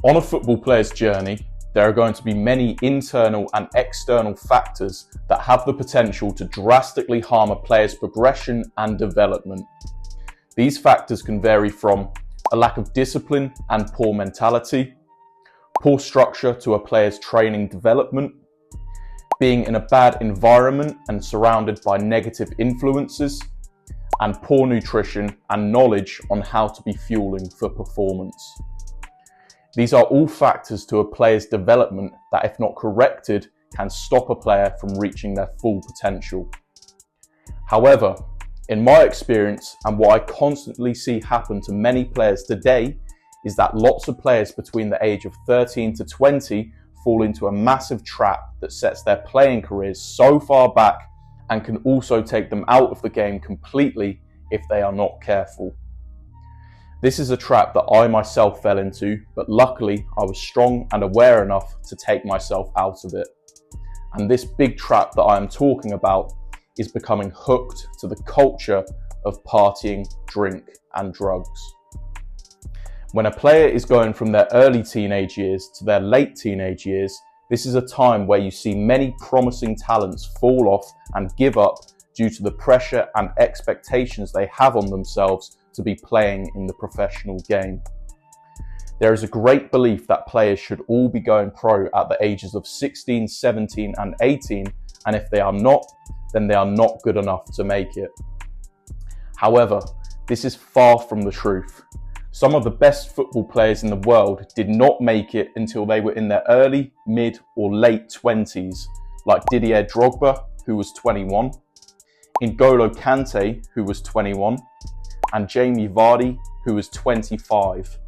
On a football player's journey, there are going to be many internal and external factors that have the potential to drastically harm a player's progression and development. These factors can vary from a lack of discipline and poor mentality, poor structure to a player's training development, being in a bad environment and surrounded by negative influences, and poor nutrition and knowledge on how to be fueling for performance. These are all factors to a player's development that, if not corrected, can stop a player from reaching their full potential. However, in my experience and what I constantly see happen to many players today is that lots of players between the age of 13 to 20 fall into a massive trap that sets their playing careers so far back and can also take them out of the game completely if they are not careful. This is a trap that I myself fell into, but luckily I was strong and aware enough to take myself out of it. And this big trap that I am talking about is becoming hooked to the culture of partying, drink and drugs. When a player is going from their early teenage years to their late teenage years, this is a time where you see many promising talents fall off and give up due to the pressure and expectations they have on themselves to be playing in the professional game. There is a great belief that players should all be going pro at the ages of 16, 17 and 18, and if they are not, then they are not good enough to make it. However, this is far from the truth. Some of the best football players in the world did not make it until they were in their early, mid or late 20s, like Didier Drogba, who was 21, N'Golo Kante, who was 21, and Jamie Vardy, who was 25.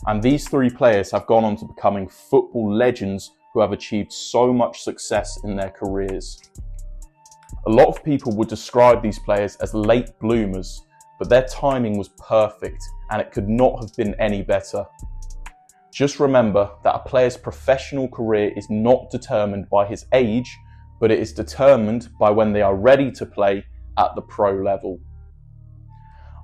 And these three players have gone on to becoming football legends who have achieved so much success in their careers. A lot of people would describe these players as late bloomers, but their timing was perfect and it could not have been any better. Just remember that a player's professional career is not determined by his age, but it is determined by when they are ready to play at the pro level.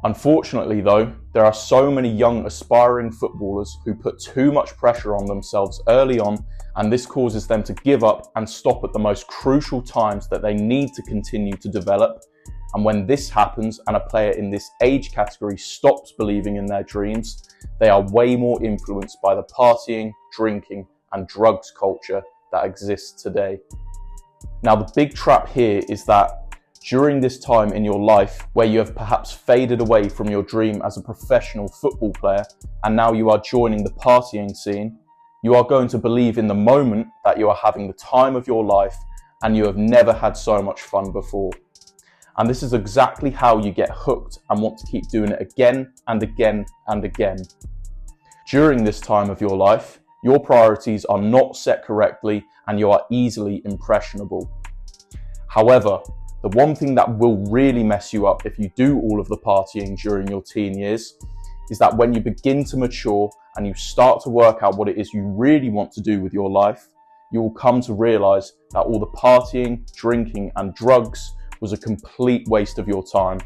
Unfortunately though, there are so many young aspiring footballers who put too much pressure on themselves early on, and this causes them to give up and stop at the most crucial times that they need to continue to develop. And when this happens and a player in this age category stops believing in their dreams, they are way more influenced by the partying, drinking and drugs culture that exists today. Now the big trap here is that during this time in your life where you have perhaps faded away from your dream as a professional football player and now you are joining the partying scene, you are going to believe in the moment that you are having the time of your life and you have never had so much fun before. And this is exactly how you get hooked and want to keep doing it again and again and again. During this time of your life, your priorities are not set correctly and you are easily impressionable. However, the one thing that will really mess you up if you do all of the partying during your teen years is that when you begin to mature and you start to work out what it is you really want to do with your life, you will come to realize that all the partying, drinking and drugs was a complete waste of your time,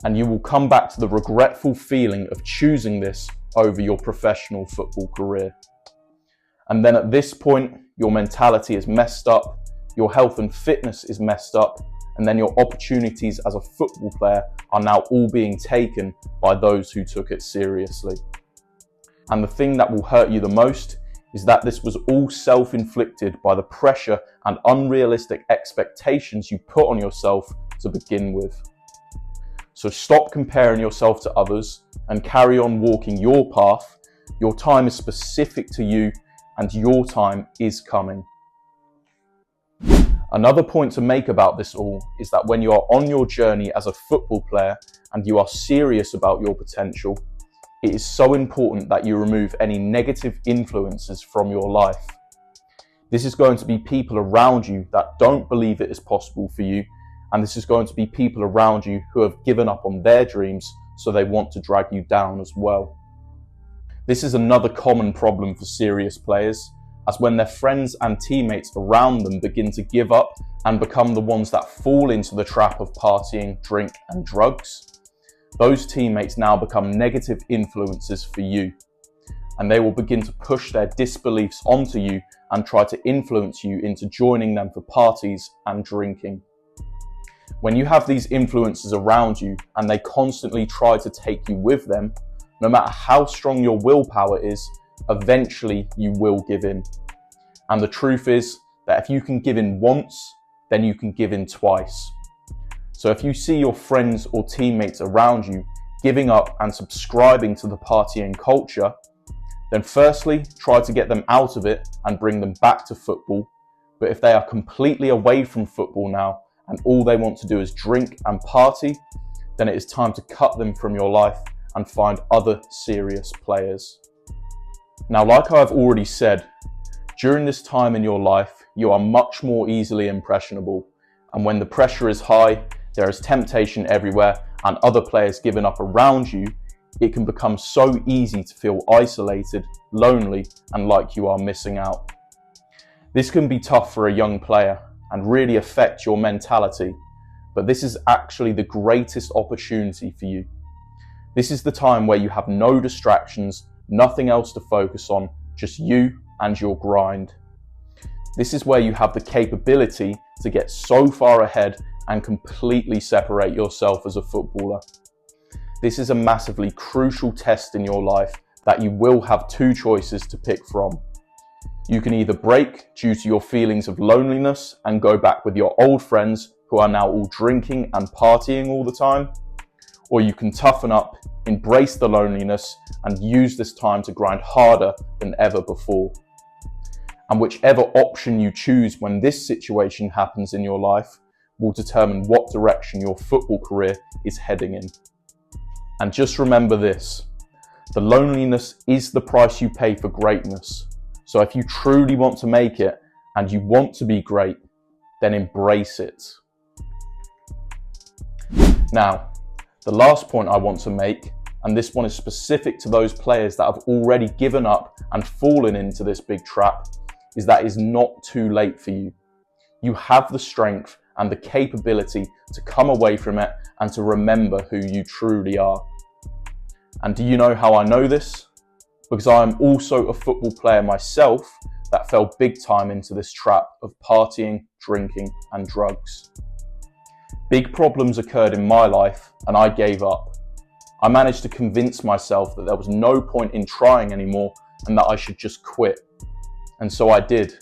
and you will come back to the regretful feeling of choosing this over your professional football career. And then at this point, your mentality is messed up, your health and fitness is messed up, and then your opportunities as a football player are now all being taken by those who took it seriously. And the thing that will hurt you the most is that this was all self-inflicted by the pressure and unrealistic expectations you put on yourself to begin with. So stop comparing yourself to others and carry on walking your path. Your time is specific to you and your time is coming. Another point to make about this all is that when you are on your journey as a football player and you are serious about your potential, it is so important that you remove any negative influences from your life. This is going to be people around you that don't believe it is possible for you, and this is going to be people around you who have given up on their dreams, so they want to drag you down as well. This is another common problem for serious players, as when their friends and teammates around them begin to give up and become the ones that fall into the trap of partying, drink and drugs, those teammates now become negative influences for you. and they will begin to push their disbeliefs onto you and try to influence you into joining them for parties and drinking. When you have these influences around you and they constantly try to take you with them, no matter how strong your willpower is, eventually you will give in. And the truth is that if you can give in once, then you can give in twice. So if you see your friends or teammates around you giving up and subscribing to the partying culture, then firstly, try to get them out of it and bring them back to football. But if they are completely away from football now and all they want to do is drink and party, then it is time to cut them from your life and find other serious players. Now, like I've already said, during this time in your life, you are much more easily impressionable. And when the pressure is high, there is temptation everywhere and other players giving up around you, it can become so easy to feel isolated, lonely, and like you are missing out. This can be tough for a young player and really affect your mentality, but this is actually the greatest opportunity for you. This is the time where you have no distractions, nothing else to focus on, just you and your grind. This is where you have the capability to get so far ahead and completely separate yourself as a footballer. This is a massively crucial test in your life that you will have two choices to pick from. You can either break due to your feelings of loneliness and go back with your old friends who are now all drinking and partying all the time, or you can toughen up, embrace the loneliness, and use this time to grind harder than ever before. And whichever option you choose when this situation happens in your life will determine what direction your football career is heading in. And just remember this, the loneliness is the price you pay for greatness. So if you truly want to make it and you want to be great, then embrace it. Now, the last point I want to make, and this one is specific to those players that have already given up and fallen into this big trap, is that it's not too late for you. You have the strength and the capability to come away from it and to remember who you truly are. And do you know how I know this? Because I am also a football player myself that fell big time into this trap of partying, drinking, and drugs. Big problems occurred in my life and I gave up. I managed to convince myself that there was no point in trying anymore and that I should just quit. And so I did,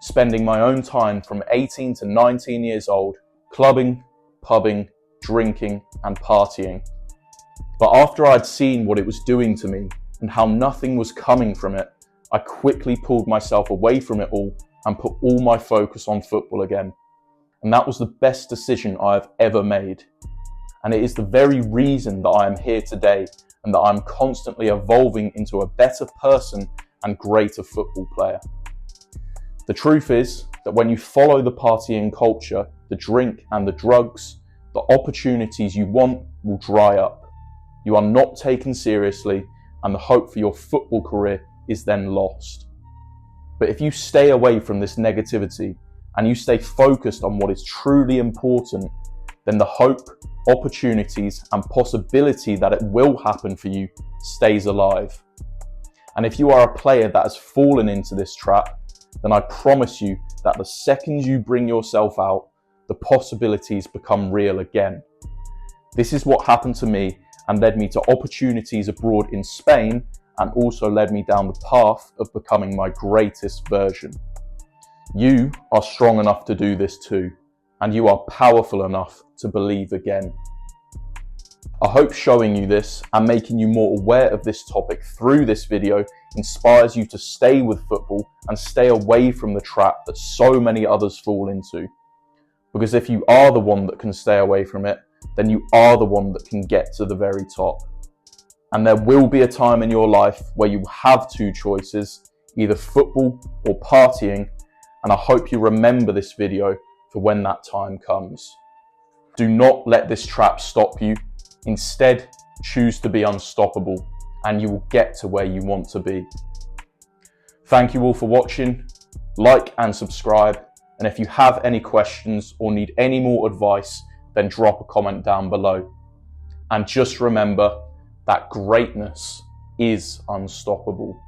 spending my own time from 18 to 19 years old, clubbing, pubbing, drinking, and partying. But after I'd seen what it was doing to me and how nothing was coming from it, I quickly pulled myself away from it all and put all my focus on football again. And that was the best decision I have ever made. And it is the very reason that I am here today and that I'm constantly evolving into a better person and greater football player. The truth is that when you follow the partying culture, the drink and the drugs, the opportunities you want will dry up. You are not taken seriously and the hope for your football career is then lost. But if you stay away from this negativity and you stay focused on what is truly important, then the hope, opportunities, and possibility that it will happen for you stays alive. And if you are a player that has fallen into this trap, then I promise you that the second you bring yourself out, the possibilities become real again. This is what happened to me and led me to opportunities abroad in Spain and also led me down the path of becoming my greatest version. You are strong enough to do this too, and you are powerful enough to believe again. I hope showing you this and making you more aware of this topic through this video inspires you to stay with football and stay away from the trap that so many others fall into. Because if you are the one that can stay away from it, then you are the one that can get to the very top. And there will be a time in your life where you have two choices, either football or partying, and I hope you remember this video for when that time comes. Do not let this trap stop you. Instead, choose to be unstoppable and you will get to where you want to be. Thank you all for watching. Like and subscribe. And if you have any questions or need any more advice, then drop a comment down below. And just remember that greatness is unstoppable.